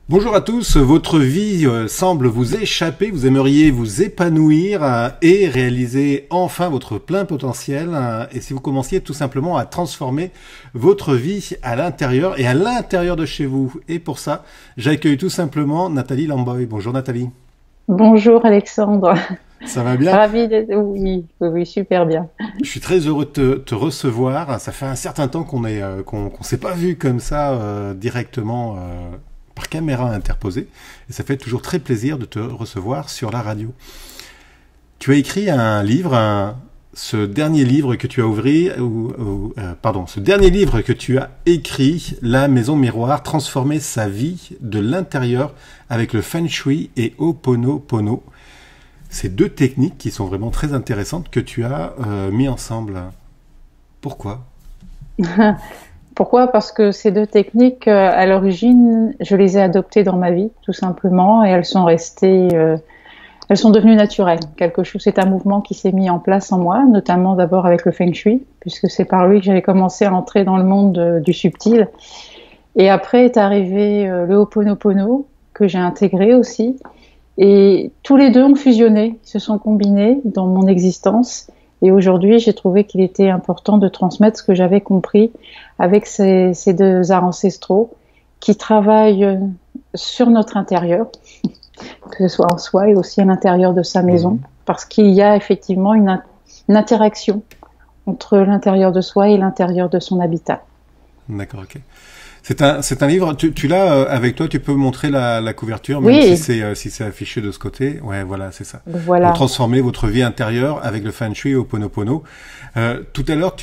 Bonjour à tous, votre vie semble vous échapper, vous aimeriez vous épanouir et réaliser enfin votre plein potentiel et si vous commenciez tout simplement à transformer votre vie à l'intérieur et à l'intérieur de chez vous. Et pour ça, j'accueille tout simplement Nathalie Lamboy. Bonjour Nathalie. Bonjour Alexandre, Ça va bien? ravie d'être. Oui, oui, oui, super bien. Je suis très heureux de te recevoir. Ça fait un certain temps qu'on s'est pas vu comme ça directement par caméra interposée. Et ça fait toujours très plaisir de te recevoir sur la radio. Tu as écrit un livre, ce dernier livre que tu as ce dernier livre que tu as écrit, La Maison Miroir, transformer sa vie de l'intérieur avec le Feng Shui et Ho'oponopono. Ces deux techniques qui sont vraiment très intéressantes que tu as mis ensemble. Pourquoi? Pourquoi? Parce que ces deux techniques, à l'origine, je les ai adoptées dans ma vie, tout simplement, et elles sont restées, elles sont devenues naturelles. Quelque chose, c'est un mouvement qui s'est mis en place en moi, notamment d'abord avec le Feng Shui, puisque c'est par lui que j'avais commencé à entrer dans le monde du subtil. Et après est arrivé le Ho'oponopono, que j'ai intégré aussi. Et tous les deux ont fusionné, se sont combinés dans mon existence. Et aujourd'hui, j'ai trouvé qu'il était important de transmettre ce que j'avais compris avec ces deux arts ancestraux qui travaillent sur notre intérieur, que ce soit en soi et aussi à l'intérieur de sa maison, parce qu'il y a effectivement une interaction entre l'intérieur de soi et l'intérieur de son habitat. D'accord, ok. C'est un livre, tu l'as avec toi, tu peux montrer la couverture, même Oui, si c'est affiché de ce côté. Ouais, voilà, c'est ça. Pour voilà. transformer votre vie intérieure avec le Feng Shui et Ho'oponopono. Tout à l'heure,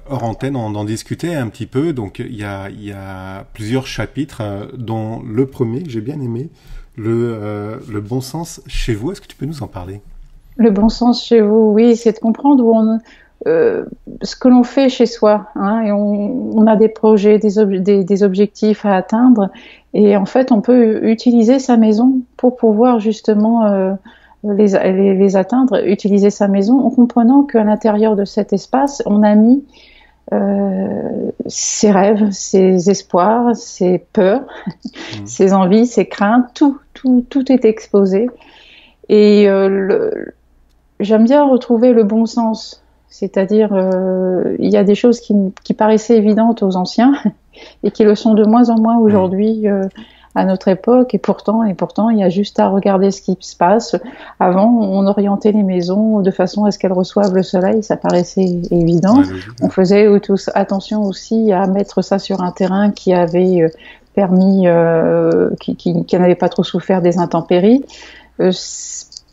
hors antenne, on en discutait un petit peu. Donc, il y a plusieurs chapitres, dont le premier que j'ai bien aimé, le bon sens chez vous. Est-ce que tu peux nous en parler? Le bon sens chez vous, oui, c'est de comprendre euh, ce que l'on fait chez soi, hein, et on a des projets, des objectifs à atteindre, et en fait, on peut utiliser sa maison pour pouvoir justement les atteindre, utiliser sa maison en comprenant qu'à l'intérieur de cet espace, on a mis ses rêves, ses espoirs, ses peurs, Mm. ses envies, ses craintes, tout est exposé. Et j'aime bien retrouver le bon sens, c'est-à-dire il y a des choses qui paraissaient évidentes aux anciens et qui le sont de moins en moins Mm. aujourd'hui à notre époque. Et pourtant, il y a juste à regarder ce qui se passe. Avant, on orientait les maisons de façon à ce qu'elles reçoivent le soleil, ça paraissait évident. Ouais, logique. On faisait tous attention aussi à mettre ça sur un terrain qui avait permis, qui n'avait pas trop souffert des intempéries.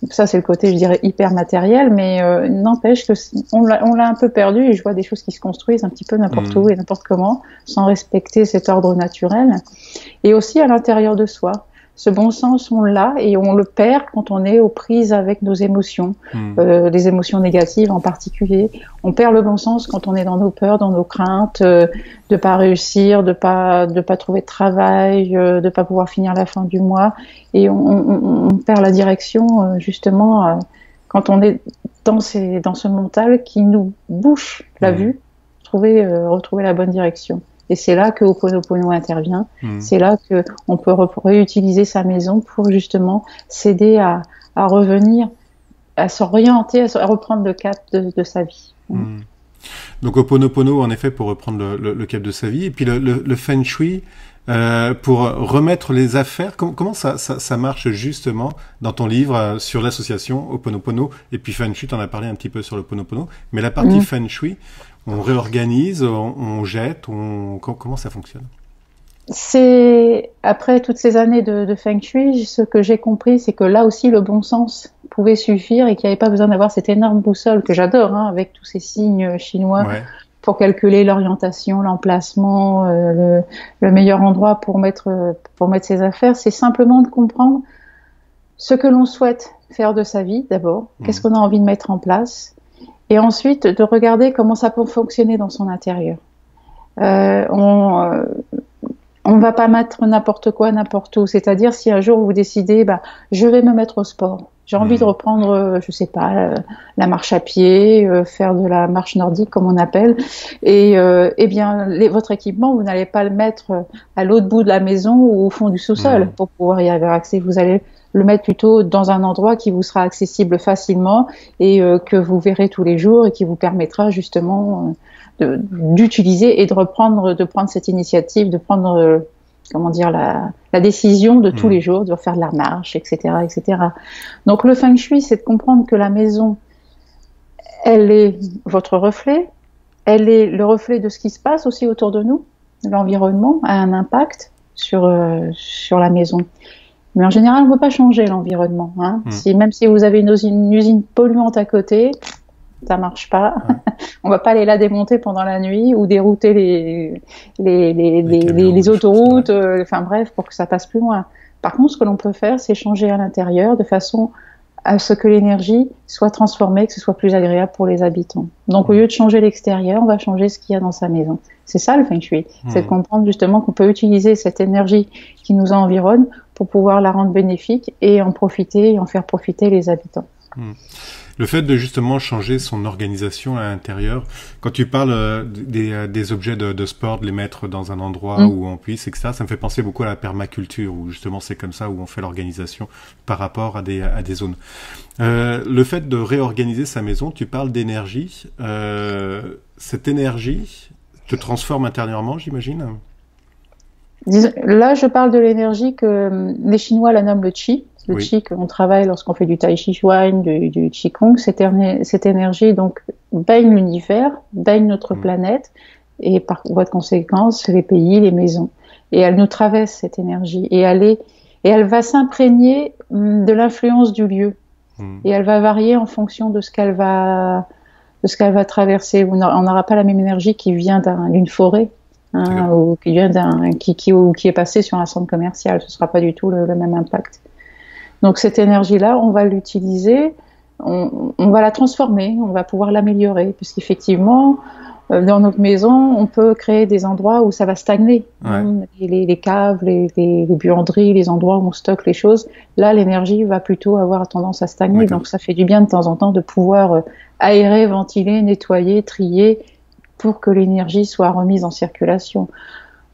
Ça, c'est le côté, je dirais, hyper matériel, mais n'empêche que on l'a un peu perdu et je vois des choses qui se construisent un petit peu n'importe où Mm. et n'importe comment, sans respecter cet ordre naturel. Et aussi à l'intérieur de soi. Ce bon sens, on l'a et on le perd quand on est aux prises avec nos émotions, Mm. les émotions négatives en particulier. On perd le bon sens quand on est dans nos peurs, dans nos craintes, de pas réussir, de pas trouver de travail, de pas pouvoir finir la fin du mois, et on perd la direction justement quand on est dans ce mental qui nous bouche la Mm. vue, retrouver la bonne direction. Et c'est là que Ho'oponopono intervient. Mm. C'est là que on peut réutiliser sa maison pour justement s'aider à revenir, à s'orienter, à reprendre le cap de sa vie. Mm. Donc Ho'oponopono, en effet, pour reprendre le cap de sa vie, et puis le Feng Shui, pour remettre les affaires. Comment ça marche justement dans ton livre sur l'association Ho'oponopono, et puis Feng Shui, tu en as parlé un petit peu sur le Ho'oponopono, mais la partie Mm. Feng Shui, on réorganise, on jette, comment ça fonctionne? C'est après toutes ces années de Feng Shui, ce que j'ai compris, c'est que là aussi le bon sens pouvait suffire et qu'il n'y avait pas besoin d'avoir cette énorme boussole que j'adore, hein, avec tous ces signes chinois Ouais. pour calculer l'orientation, l'emplacement, le meilleur endroit pour mettre ses affaires. C'est simplement de comprendre ce que l'on souhaite faire de sa vie d'abord, qu'est-ce Mm. qu'on a envie de mettre en place, et ensuite de regarder comment ça peut fonctionner dans son intérieur. Euh, on, euh, on va pas mettre n'importe quoi, n'importe où. C'est-à-dire, si un jour vous décidez, bah, je vais me mettre au sport. J'ai envie de reprendre, je sais pas, la marche à pied, faire de la marche nordique comme on appelle. Et eh bien, votre équipement, vous n'allez pas le mettre à l'autre bout de la maison ou au fond du sous-sol pour pouvoir y avoir accès. Vous allez le mettre plutôt dans un endroit qui vous sera accessible facilement et que vous verrez tous les jours et qui vous permettra justement d'utiliser et de prendre cette initiative, de prendre comment dire, la décision de tous les jours, de faire de la marche, etc., etc. Donc le feng shui, c'est de comprendre que la maison, elle est votre reflet, elle est le reflet de ce qui se passe aussi autour de nous. L'environnement a un impact sur la maison. Mais en général, on ne peut pas changer l'environnement. Hein. Même si vous avez une usine polluante à côté, ça marche pas. On va pas aller la démonter pendant la nuit ou dérouter les autoroutes, enfin bref, pour que ça passe plus loin. Par contre, ce que l'on peut faire, c'est changer à l'intérieur de façon à ce que l'énergie soit transformée, que ce soit plus agréable pour les habitants. Donc, au lieu de changer l'extérieur, on va changer ce qu'il y a dans sa maison. C'est ça le feng shui. C'est de comprendre justement qu'on peut utiliser cette énergie qui nous environne pour pouvoir la rendre bénéfique et en profiter et en faire profiter les habitants. Le fait de justement changer son organisation à l'intérieur, quand tu parles des objets de sport, de les mettre dans un endroit où on puisse, etc., ça me fait penser beaucoup à la permaculture, où justement c'est comme ça où on fait l'organisation par rapport à des zones. Le fait de réorganiser sa maison, tu parles d'énergie. Cette énergie te transforme intérieurement, j'imagine? Là, je parle de l'énergie que les Chinois la nomment le qi. Le qi que l'on travaille lorsqu'on fait du tai chi chuan, du qigong, cette énergie donc baigne l'univers, baigne notre planète et par voie de conséquence les pays, les maisons. Et elle nous traverse cette énergie et elle va s'imprégner de l'influence du lieu et elle va varier en fonction de ce qu'elle va traverser. On n'aura pas la même énergie qui vient d'une forêt. Ou qui vient qui est passé sur un centre commercial, ce sera pas du tout le même impact. Donc cette énergie-là, on va l'utiliser, on va la transformer, on va pouvoir l'améliorer, puisqu'effectivement, dans notre maison, on peut créer des endroits où ça va stagner. Les caves, les buanderies, les endroits où on stocke les choses, là, l'énergie va plutôt avoir tendance à stagner. Donc ça fait du bien de temps en temps de pouvoir aérer, ventiler, nettoyer, trier, pour que l'énergie soit remise en circulation.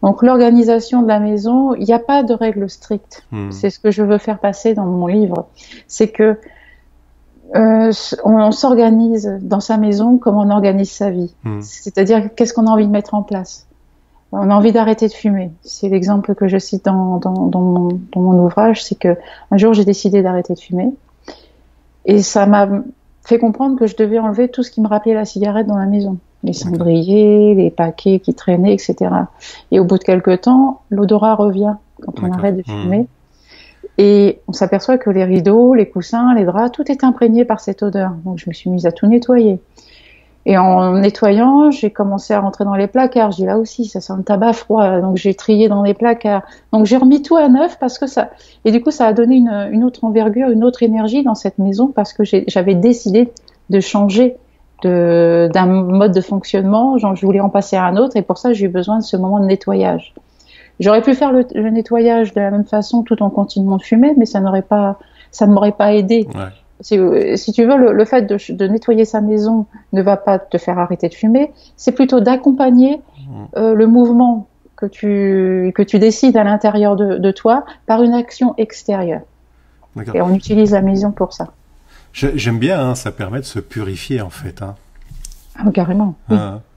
Donc l'organisation de la maison, il n'y a pas de règle stricte. C'est ce que je veux faire passer dans mon livre. C'est que on s'organise dans sa maison comme on organise sa vie. C'est-à-dire qu'est-ce qu'on a envie de mettre en place. On a envie d'arrêter de fumer. C'est l'exemple que je cite dans mon ouvrage, c'est que un jour j'ai décidé d'arrêter de fumer et ça m'a fait comprendre que je devais enlever tout ce qui me rappelait la cigarette dans la maison. Les cendriers, les paquets qui traînaient, etc. Et au bout de quelques temps, l'odorat revient quand on arrête de fumer. Et on s'aperçoit que les rideaux, les coussins, les draps, tout est imprégné par cette odeur. Donc je me suis mise à tout nettoyer. Et en nettoyant, j'ai commencé à rentrer dans les placards. J'ai dit là aussi, ça sent le tabac froid. Donc j'ai trié dans les placards. Donc j'ai remis tout à neuf parce que ça... Et du coup, ça a donné une autre envergure, une autre énergie dans cette maison parce que j'avais décidé de changer d'un mode de fonctionnement, genre je voulais en passer à un autre et pour ça j'ai eu besoin de ce moment de nettoyage. J'aurais pu faire le nettoyage de la même façon tout en continuant de fumer, mais ça ne m'aurait pas aidé. Si tu veux, le fait de nettoyer sa maison ne va pas te faire arrêter de fumer, c'est plutôt d'accompagner le mouvement que tu décides à l'intérieur de toi par une action extérieure. Et on utilise la maison pour ça. J'aime bien, hein, ça permet de se purifier en fait. Hein. Ah, carrément.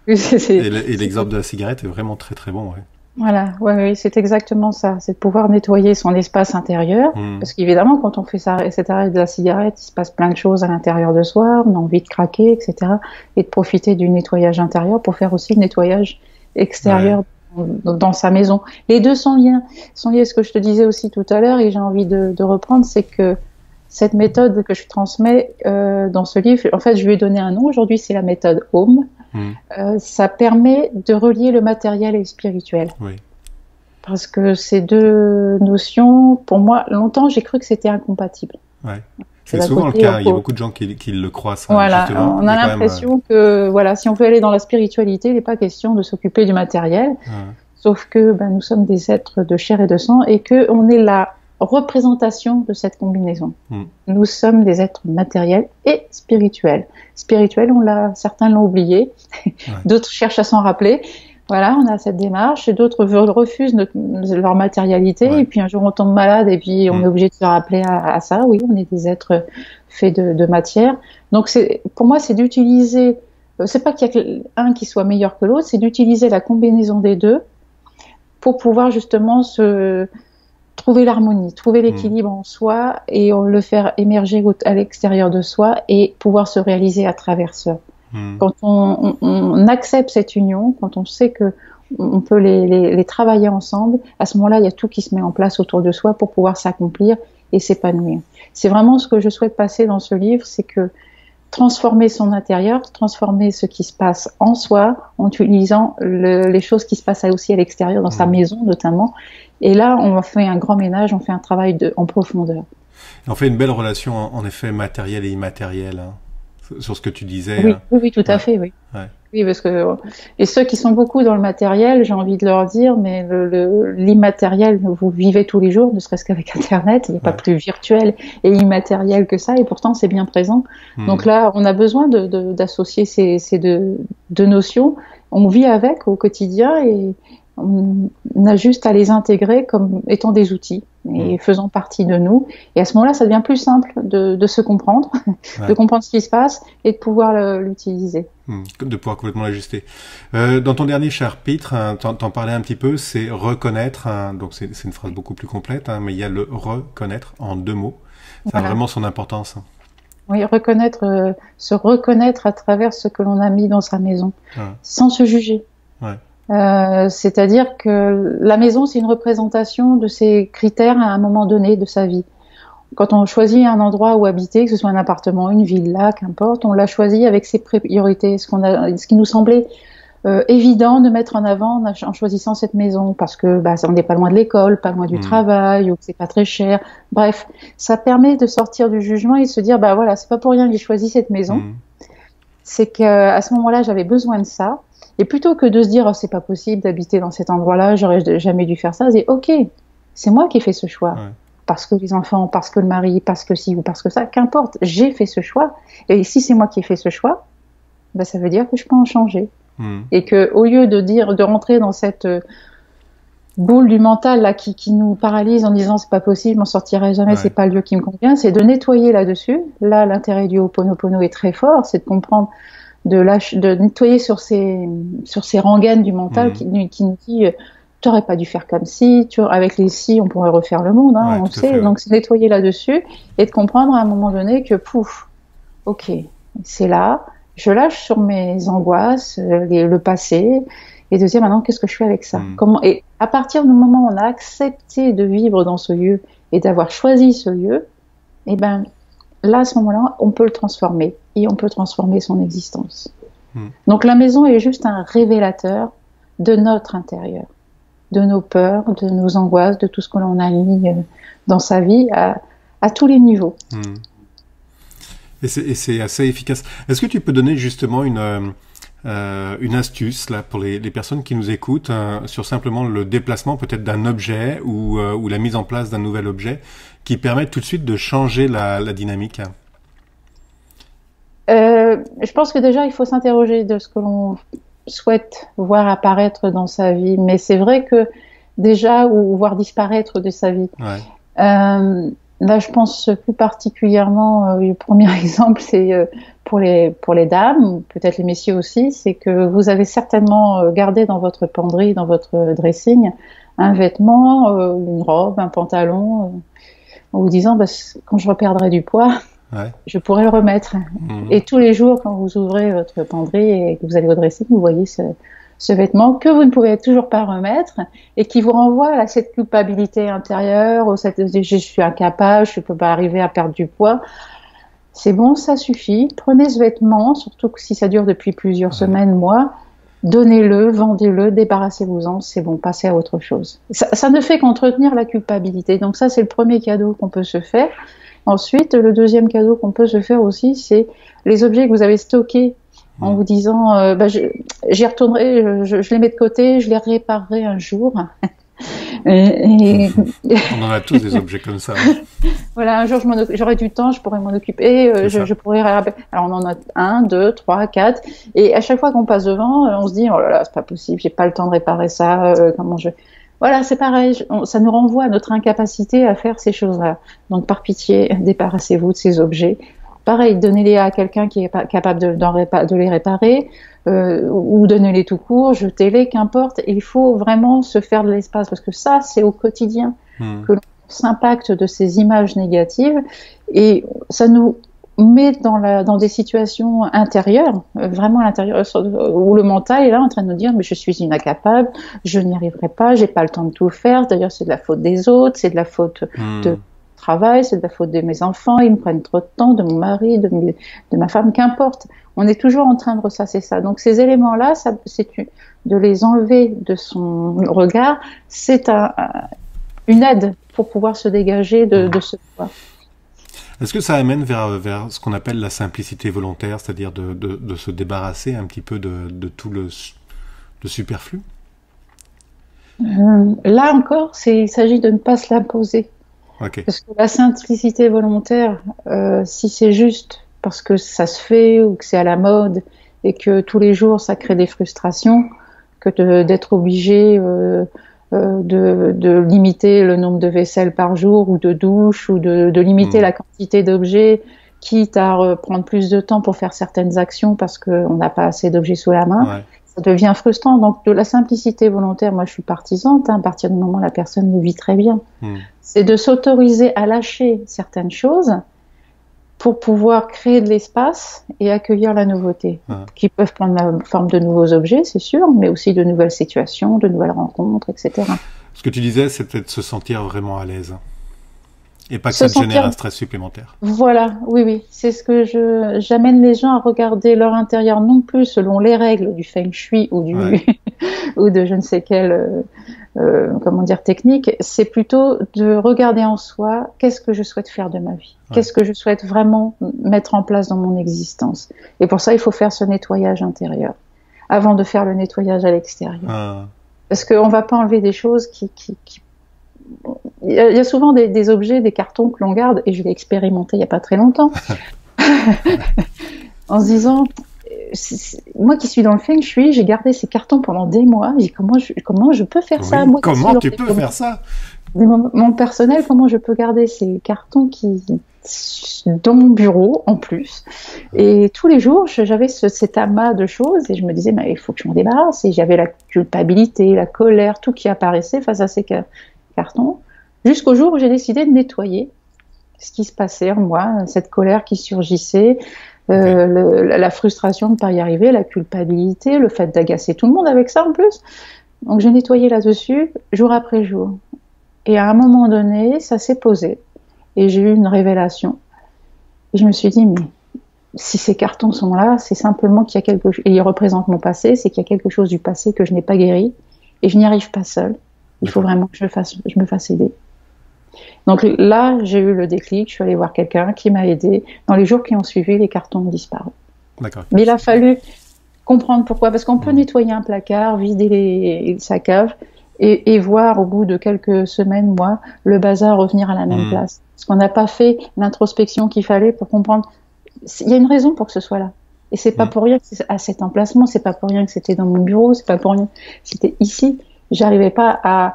Oui. Et l'exemple de la cigarette est vraiment très très bon. Voilà, oui, c'est exactement ça. C'est de pouvoir nettoyer son espace intérieur. Parce qu'évidemment, quand on fait cet arrêt de la cigarette, il se passe plein de choses à l'intérieur de soi. On a envie de craquer, etc. Et de profiter du nettoyage intérieur pour faire aussi le nettoyage extérieur dans sa maison. Les deux sont liés. Ce que je te disais aussi tout à l'heure et j'ai envie de reprendre, c'est que cette méthode que je transmets dans ce livre, en fait, je lui ai donné un nom. Aujourd'hui, c'est la méthode Home. Ça permet de relier le matériel et le spirituel. Parce que ces deux notions, pour moi, longtemps, j'ai cru que c'était incompatible. C'est souvent le cas. Il y a beaucoup de gens qui le croient. Ça, voilà, on a l'impression que voilà, si on veut aller dans la spiritualité, il n'est pas question de s'occuper du matériel. Sauf que nous sommes des êtres de chair et de sang et qu'on est là représentation de cette combinaison. Nous sommes des êtres matériels et spirituels. Spirituels, certains l'ont oublié, d'autres cherchent à s'en rappeler. Voilà, on a cette démarche, et d'autres refusent leur matérialité, et puis un jour on tombe malade, et puis on est obligé de se rappeler à ça. Oui, on est des êtres faits de matière. Donc pour moi, c'est d'utiliser, c'est pas qu'il y a un qui soit meilleur que l'autre, c'est d'utiliser la combinaison des deux pour pouvoir justement trouver l'harmonie, trouver l'équilibre en soi, et le faire émerger à l'extérieur de soi, et pouvoir se réaliser à travers ça. Quand on accepte cette union, quand on sait que on peut les travailler ensemble, à ce moment-là, il y a tout qui se met en place autour de soi pour pouvoir s'accomplir et s'épanouir. C'est vraiment ce que je souhaite passer dans ce livre, c'est que transformer son intérieur, transformer ce qui se passe en soi, en utilisant les choses qui se passent aussi à l'extérieur, dans sa maison notamment. Et là, on fait un grand ménage, on fait un travail en profondeur. On fait une belle relation, en effet, matériel et immatériel, hein, sur ce que tu disais. Oui, oui, tout à fait, oui. Ouais. Oui, parce que et ceux qui sont beaucoup dans le matériel, j'ai envie de leur dire, mais l'immatériel, vous vivez tous les jours, ne serait-ce qu'avec Internet, il n'y a pas plus virtuel et immatériel que ça, et pourtant c'est bien présent. Donc là, on a besoin d'associer ces deux notions. On vit avec au quotidien, et on a juste à les intégrer comme étant des outils et faisant partie de nous. Et à ce moment-là, ça devient plus simple de se comprendre, de comprendre ce qui se passe et de pouvoir l'utiliser. De pouvoir complètement l'ajuster. Dans ton dernier chapitre, t'en parlais un petit peu, c'est reconnaître, donc c'est une phrase beaucoup plus complète, mais il y a le reconnaître en 2 mots. Ça a vraiment son importance. Oui, se reconnaître à travers ce que l'on a mis dans sa maison, sans se juger. C'est-à-dire que la maison, c'est une représentation de ses critères à un moment donné de sa vie. Quand on choisit un endroit où habiter, que ce soit un appartement, une villa, qu'importe, on l'a choisi avec ses priorités, ce qui nous semblait évident de mettre en avant en choisissant cette maison, parce que on n'est pas loin de l'école, pas loin du travail, ou que c'est pas très cher. Bref, ça permet de sortir du jugement et de se dire voilà, c'est pas pour rien que j'ai choisi cette maison. C'est qu'à ce moment-là, j'avais besoin de ça. Et plutôt que de se dire c'est pas possible d'habiter dans cet endroit-là, j'aurais jamais dû faire ça, c'est ok, c'est moi qui ai fait ce choix. Parce que les enfants, parce que le mari, parce que ci ou parce que ça, qu'importe, j'ai fait ce choix. Et si c'est moi qui ai fait ce choix, ça veut dire que je peux en changer. Et que au lieu de rentrer dans cette boule du mental là qui nous paralyse en disant c'est pas possible, on sortirait jamais, c'est pas le lieu qui me convient, c'est de nettoyer là-dessus. Là, l'intérêt du Ho'oponopono est très fort, c'est de comprendre, de nettoyer sur ces rengaines du mental qui nous dit t'aurais pas dû faire comme si, avec les si on pourrait refaire le monde, on sait. Donc c'est nettoyer là-dessus et de comprendre à un moment donné que ok, c'est là, je lâche sur mes angoisses, le passé, et de dire maintenant qu'est-ce que je fais avec ça. Et à partir du moment où on a accepté de vivre dans ce lieu et d'avoir choisi ce lieu, là, à ce moment-là, on peut le transformer et on peut transformer son existence. Donc la maison est juste un révélateur de notre intérieur, de nos peurs, de nos angoisses, de tout ce que l'on a mis dans sa vie à tous les niveaux. Et c'est assez efficace. Est-ce que tu peux donner justement une astuce là pour les personnes qui nous écoutent sur simplement le déplacement peut-être d'un objet ou la mise en place d'un nouvel objet qui permet tout de suite de changer la dynamique? Je pense que déjà il faut s'interroger de ce que l'on souhaite voir apparaître dans sa vie, mais c'est vrai que déjà ou voir disparaître de sa vie. Là, je pense plus particulièrement, le premier exemple, c'est pour les dames, peut-être les messieurs aussi, c'est que vous avez certainement gardé dans votre penderie, dans votre dressing, un vêtement, une robe, un pantalon, en vous disant quand je reperdrai du poids, je pourrai le remettre. Et tous les jours, quand vous ouvrez votre penderie et que vous allez au dressing, vous voyez ce vêtement que vous ne pouvez toujours pas remettre et qui vous renvoie à cette culpabilité intérieure, je suis incapable, je ne peux pas arriver à perdre du poids. C'est bon, ça suffit. Prenez ce vêtement, surtout que si ça dure depuis plusieurs semaines, mois, donnez-le, vendez-le, débarrassez-vous-en, c'est bon, passez à autre chose. Ça ne fait qu'entretenir la culpabilité. Donc ça, c'est le premier cadeau qu'on peut se faire. Ensuite, le deuxième cadeau qu'on peut se faire aussi, c'est les objets que vous avez stockés en vous disant j'y retournerai, je les mets de côté, je les réparerai un jour. On en a tous des objets comme ça. Voilà, un jour j'aurai du temps, je pourrais m'en occuper, je pourrais. Alors on en a 1, 2, 3, 4, et à chaque fois qu'on passe devant, on se dit oh là là, c'est pas possible, j'ai pas le temps de réparer ça. Comment je Voilà, c'est pareil, ça nous renvoie à notre incapacité à faire ces choses-là. Donc par pitié, débarrassez-vous de ces objets. Pareil, donnez-les à quelqu'un qui est capable de les réparer, ou donnez-les tout court, jetez-les, qu'importe. Et il faut vraiment se faire de l'espace, parce que ça, c'est au quotidien que l'on s'impacte de ces images négatives, et ça nous met dans des situations intérieures, vraiment à l'intérieur, où le mental est là en train de nous dire mais je suis incapable, je n'y arriverai pas, j'ai pas le temps de tout faire. D'ailleurs, c'est de la faute des autres, c'est de la faute de travail, c'est de la faute de mes enfants, ils me prennent trop de temps, de mon mari, de ma femme, qu'importe. On est toujours en train de ressasser ça. Donc ces éléments-là, de les enlever de son regard, c'est une aide pour pouvoir se dégager de ce poids. Est-ce que ça amène vers ce qu'on appelle la simplicité volontaire, c'est-à-dire de se débarrasser un petit peu de tout le superflu? Là encore, il s'agit de ne pas se l'imposer. Okay. Parce que la simplicité volontaire, si c'est juste parce que ça se fait ou que c'est à la mode et que tous les jours ça crée des frustrations, que d'être obligé de limiter le nombre de vaisselles par jour ou de douches, ou de limiter la quantité d'objets, quitte à prendre plus de temps pour faire certaines actions parce qu'on n'a pas assez d'objets sous la main. Ouais. Ça devient frustrant. Donc de la simplicité volontaire, moi je suis partisane, à partir du moment où la personne le vit très bien. C'est de s'autoriser à lâcher certaines choses pour pouvoir créer de l'espace et accueillir la nouveauté, qui peuvent prendre la forme de nouveaux objets, c'est sûr, mais aussi de nouvelles situations, de nouvelles rencontres, etc. Ce que tu disais, c'était de se sentir vraiment à l'aise. Et pas que ça te génère un stress supplémentaire. Voilà, oui. C'est ce que j'amène les gens à regarder leur intérieur, non plus selon les règles du feng shui ou ou de je ne sais quelle technique. C'est plutôt de regarder en soi qu'est-ce que je souhaite faire de ma vie, qu'est-ce que je souhaite vraiment mettre en place dans mon existence. Et pour ça, il faut faire ce nettoyage intérieur avant de faire le nettoyage à l'extérieur. Parce qu'on ne va pas enlever des choses Il y a souvent des objets, des cartons que l'on garde, et je l'ai expérimenté il n'y a pas très longtemps, en se disant, moi qui suis dans le feng shui, j'ai gardé ces cartons pendant des mois, j'ai dit comment je peux faire ça, moi, comment tu peux faire ça? Mon personnel, comment je peux garder ces cartons dans mon bureau en plus, et tous les jours j'avais cet amas de choses et je me disais mais il faut que je m'en débarrasse, et j'avais la culpabilité, la colère, tout qui apparaissait face à ces cartons, jusqu'au jour où j'ai décidé de nettoyer ce qui se passait en moi, cette colère qui surgissait, la frustration de ne pas y arriver, la culpabilité, le fait d'agacer tout le monde avec ça en plus. Donc j'ai nettoyé là-dessus jour après jour, et à un moment donné ça s'est posé et j'ai eu une révélation et je me suis dit mais si ces cartons sont là, c'est simplement qu'il y a quelque chose, et ils représentent mon passé, c'est qu'il y a quelque chose du passé que je n'ai pas guéri et je n'y arrive pas seule. Il faut vraiment que je me fasse aider. Donc là, j'ai eu le déclic, je suis allée voir quelqu'un qui m'a aidée. Dans les jours qui ont suivi, les cartons ont disparu. D'accord. Mais il a fallu comprendre pourquoi, parce qu'on peut nettoyer un placard, vider sa cave, et voir au bout de quelques semaines, mois, le bazar revenir à la même place. Parce qu'on n'a pas fait l'introspection qu'il fallait pour comprendre. Il y a une raison pour que ce soit là. Et c'est pas pour rien que c'est à cet emplacement, c'est pas pour rien que c'était dans mon bureau, c'est pas pour rien que c'était ici. J'arrivais pas à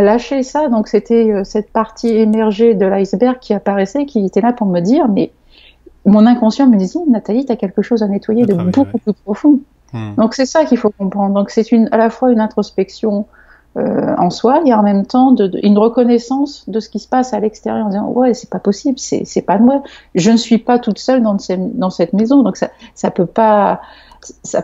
lâcher ça, donc c'était cette partie émergée de l'iceberg qui apparaissait, qui était là pour me dire, mais mon inconscient me disait, Nathalie, tu as quelque chose à nettoyer de beaucoup plus profond. Donc c'est ça qu'il faut comprendre. Donc c'est à la fois une introspection en soi, et en même temps une reconnaissance de ce qui se passe à l'extérieur, en disant ouais, c'est pas possible, c'est pas moi, je ne suis pas toute seule dans cette maison, donc ça peut pas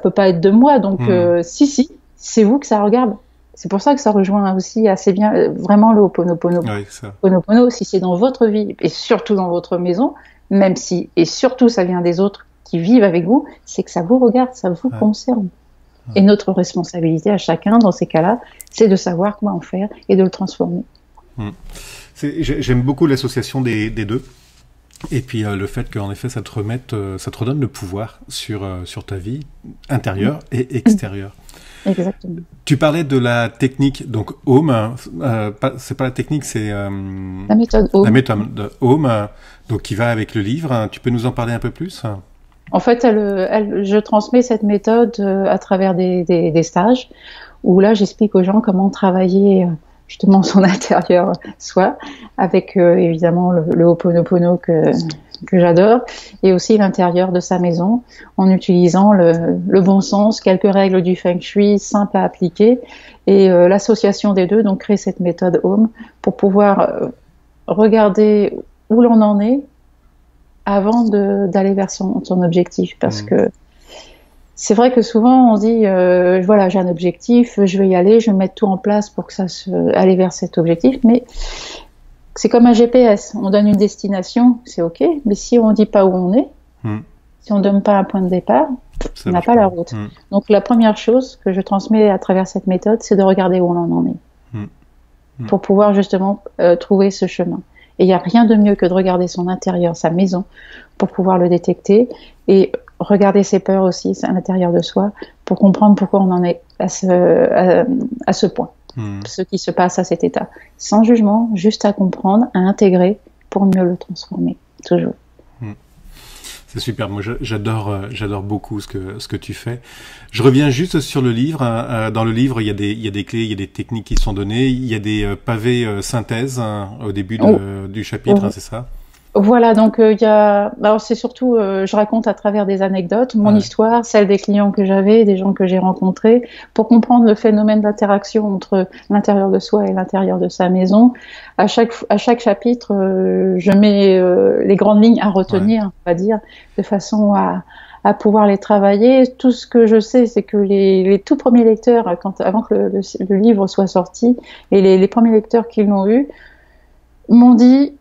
être de moi, donc si c'est vous que ça regarde. C'est pour ça que ça rejoint aussi assez bien vraiment le Ho'oponopono. Oui, ça. Ho'oponopono, si c'est dans votre vie et surtout dans votre maison, même si et surtout ça vient des autres qui vivent avec vous, c'est que ça vous regarde, ça vous concerne. Et notre responsabilité à chacun dans ces cas-là, c'est de savoir comment en faire et de le transformer. J'aime beaucoup l'association des deux. Et puis le fait qu'en effet ça te redonne le pouvoir sur ta vie intérieure et extérieure. Exactement. Tu parlais de la technique, donc Home, c'est pas la technique, c'est La méthode Home. la méthode de Home, donc qui va avec le livre. Tu peux nous en parler un peu plus? En fait, je transmets cette méthode à travers des stages où là, j'explique aux gens comment travailler justement son intérieur soi, avec évidemment le Ho'oponopono que j'adore, et aussi l'intérieur de sa maison, en utilisant le bon sens, quelques règles du Feng Shui simples à appliquer, et l'association des deux, donc créer cette méthode Home, pour pouvoir regarder où l'on en est avant d'aller vers son objectif, parce que c'est vrai que souvent on se dit voilà, j'ai un objectif, je vais y aller, je vais mettre tout en place pour que aller vers cet objectif, mais c'est comme un GPS, on donne une destination, c'est ok, mais si on ne dit pas où on est, si on ne donne pas un point de départ, on n'a pas la route. Donc la première chose que je transmets à travers cette méthode, c'est de regarder où on en est, pour pouvoir justement trouver ce chemin. Et il n'y a rien de mieux que de regarder son intérieur, sa maison, pour pouvoir le détecter, et regarder ses peurs aussi à l'intérieur de soi, pour comprendre pourquoi on en est à ce point, ce qui se passe à cet état. Sans jugement, juste à comprendre, à intégrer, pour mieux le transformer, toujours. C'est super. Moi, j'adore beaucoup ce que tu fais. Je reviens juste sur le livre. Dans le livre, il y a des clés, il y a des techniques qui sont données. Il y a des pavés synthèse au début du chapitre, c'est ça? Voilà, donc alors c'est surtout, je raconte à travers des anecdotes mon histoire, celle des clients que j'avais, des gens que j'ai rencontrés, pour comprendre le phénomène d'interaction entre l'intérieur de soi et l'intérieur de sa maison. À chaque chapitre, je mets les grandes lignes à retenir, on va dire, de façon à pouvoir les travailler. Tout ce que je sais, c'est que les tout premiers lecteurs, avant que le livre soit sorti, et les premiers lecteurs qui l'ont eu, m'ont dit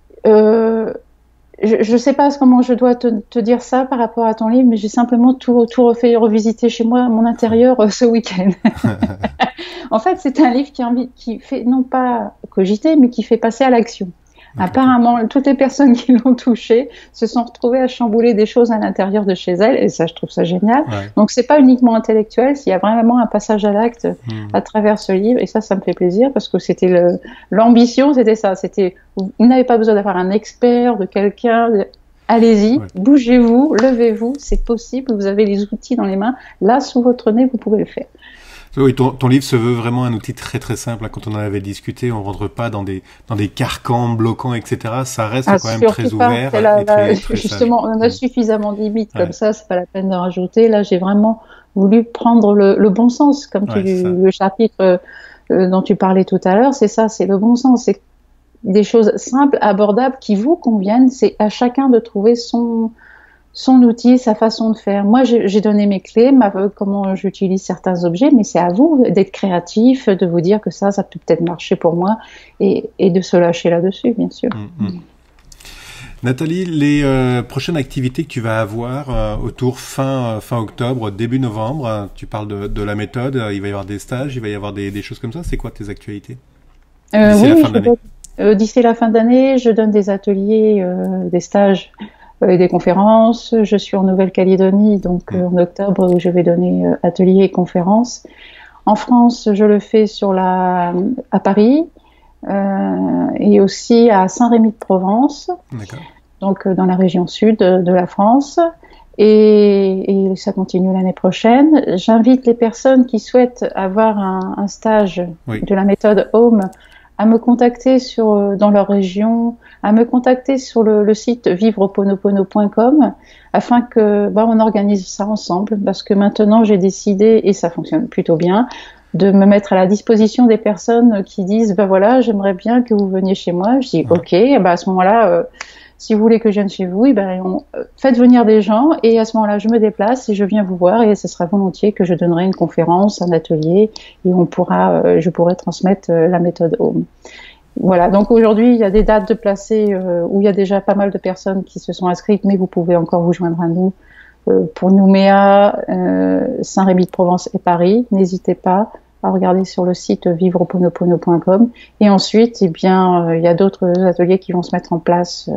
je ne sais pas comment je dois te dire ça par rapport à ton livre, mais j'ai simplement tout refait, revisité chez moi, mon intérieur, ce week-end. En fait, c'est un livre qui fait, non pas cogiter, mais qui fait passer à l'action. Apparemment, toutes les personnes qui l'ont touché se sont retrouvées à chambouler des choses à l'intérieur de chez elles, et ça, je trouve ça génial. Ouais. Donc, c'est pas uniquement intellectuel, il y a vraiment un passage à l'acte à travers ce livre, et ça me fait plaisir, parce que c'était l'ambition, c'était ça. Vous n'avez pas besoin d'avoir un expert, de quelqu'un. Allez-y, bougez-vous, levez-vous, c'est possible, vous avez les outils dans les mains. Là, sous votre nez, vous pouvez le faire. Oui, ton livre se veut vraiment un outil très très simple. Quand on en avait discuté, on rentre pas dans des carcans bloquants, etc. Ça reste quand même très ouvert. Justement, on en a suffisamment de limites comme ça, c'est pas la peine d'en rajouter. Là, j'ai vraiment voulu prendre le bon sens, comme le chapitre dont tu parlais tout à l'heure. C'est ça, c'est le bon sens. C'est des choses simples, abordables, qui vous conviennent. C'est à chacun de trouver son outil, sa façon de faire. Moi, j'ai donné mes clés, comment j'utilise certains objets, mais c'est à vous d'être créatif, de vous dire que ça peut peut-être marcher pour moi, et de se lâcher là-dessus, bien sûr. Nathalie, les prochaines activités que tu vas avoir autour fin octobre, début novembre, tu parles de la méthode, il va y avoir des stages, il va y avoir des choses comme ça. C'est quoi tes actualités d'ici la fin d'année? D'ici la fin d'année, je donne des ateliers, des stages, et des conférences. Je suis en Nouvelle-Calédonie, donc en octobre, où je vais donner ateliers et conférences. En France, je le fais à Paris, et aussi à Saint-Rémy-de-Provence, donc dans la région sud de la France. Et ça continue l'année prochaine. J'invite les personnes qui souhaitent avoir un stage de la méthode Home à me contacter dans leur région, à me contacter sur le site vivrehoponopono.com, afin que on organise ça ensemble, parce que maintenant j'ai décidé, et ça fonctionne plutôt bien, de me mettre à la disposition des personnes qui disent voilà, j'aimerais bien que vous veniez chez moi. Je dis ok, à ce moment-là, si vous voulez que je vienne chez vous, faites venir des gens, et à ce moment-là, je me déplace et je viens vous voir, et ce sera volontiers que je donnerai une conférence, un atelier, et je pourrai transmettre la méthode Home. Voilà, donc aujourd'hui, il y a des dates de placés où il y a déjà pas mal de personnes qui se sont inscrites, mais vous pouvez encore vous joindre à nous pour Nouméa, Saint-Rémy-de-Provence et Paris. N'hésitez pas à regarder sur le site vivrehoponopono.com, et ensuite, il y a d'autres ateliers qui vont se mettre en place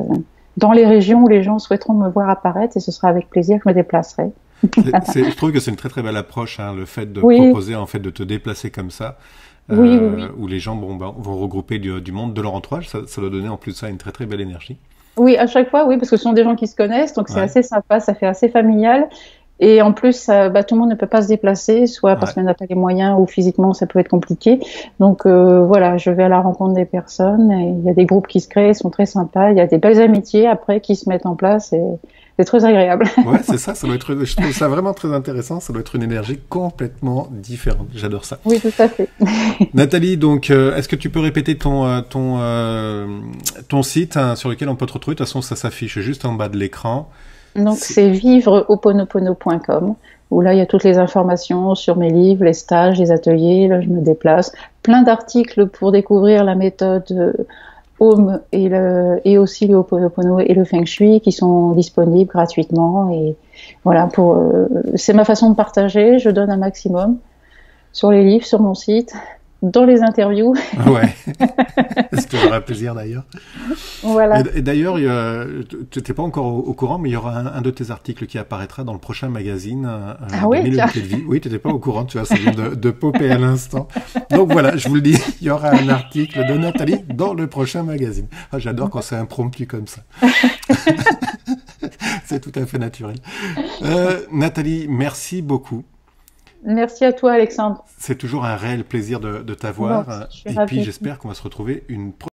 dans les régions où les gens souhaiteront me voir apparaître, et ce sera avec plaisir que je me déplacerai. Je trouve que c'est une très très belle approche, hein, le fait de Oui, proposer en fait de te déplacer comme ça, oui, oui, oui. où les gens vont regrouper du monde de leur entourage. Ça doit donner en plus de ça une très très belle énergie. Oui, à chaque fois, oui, parce que ce sont des gens qui se connaissent, donc c'est Ouais, assez sympa, ça fait assez familial. Et en plus, tout le monde ne peut pas se déplacer, soit parce ouais. qu'on n'a pas les moyens ou physiquement ça peut être compliqué. Donc voilà, je vais à la rencontre des personnes. Et il y a des groupes qui se créent, ils sont très sympas. Il y a des belles amitiés après qui se mettent en place et c'est très agréable. Ouais, c'est ça, ça doit être, je trouve ça vraiment très intéressant, ça doit être une énergie complètement différente. J'adore ça. Oui, tout à fait. Nathalie, donc, est-ce que tu peux répéter ton site, hein, sur lequel on peut te retrouver? De toute façon, ça s'affiche juste en bas de l'écran. Donc C'est- c'est vivrehoponopono.com où là il y a toutes les informations sur mes livres, les stages, les ateliers, là je me déplace, plein d'articles pour découvrir la méthode Home et aussi le Ho'oponopono et le Feng Shui qui sont disponibles gratuitement et voilà c'est ma façon de partager, je donne un maximum sur les livres, sur mon site, dans les interviews, Ouais, c'est toujours un plaisir d'ailleurs. voilà. Et d'ailleurs, tu n'étais pas encore au courant, mais il y aura un de tes articles qui apparaîtra dans le prochain magazine Ah de oui, 1000 tiens. unités de vie. Oui, tu n'étais pas au courant, tu vois, ça vient de popper à l'instant. Donc voilà, je vous le dis, il y aura un article de Nathalie dans le prochain magazine. Ah, j'adore quand c'est impromptu comme ça. C'est tout à fait naturel. Nathalie, merci beaucoup. Merci à toi Alexandre. C'est toujours un réel plaisir de Bon, t'avoir. je suis Et puis ravie. j'espère qu'on va se retrouver une prochaine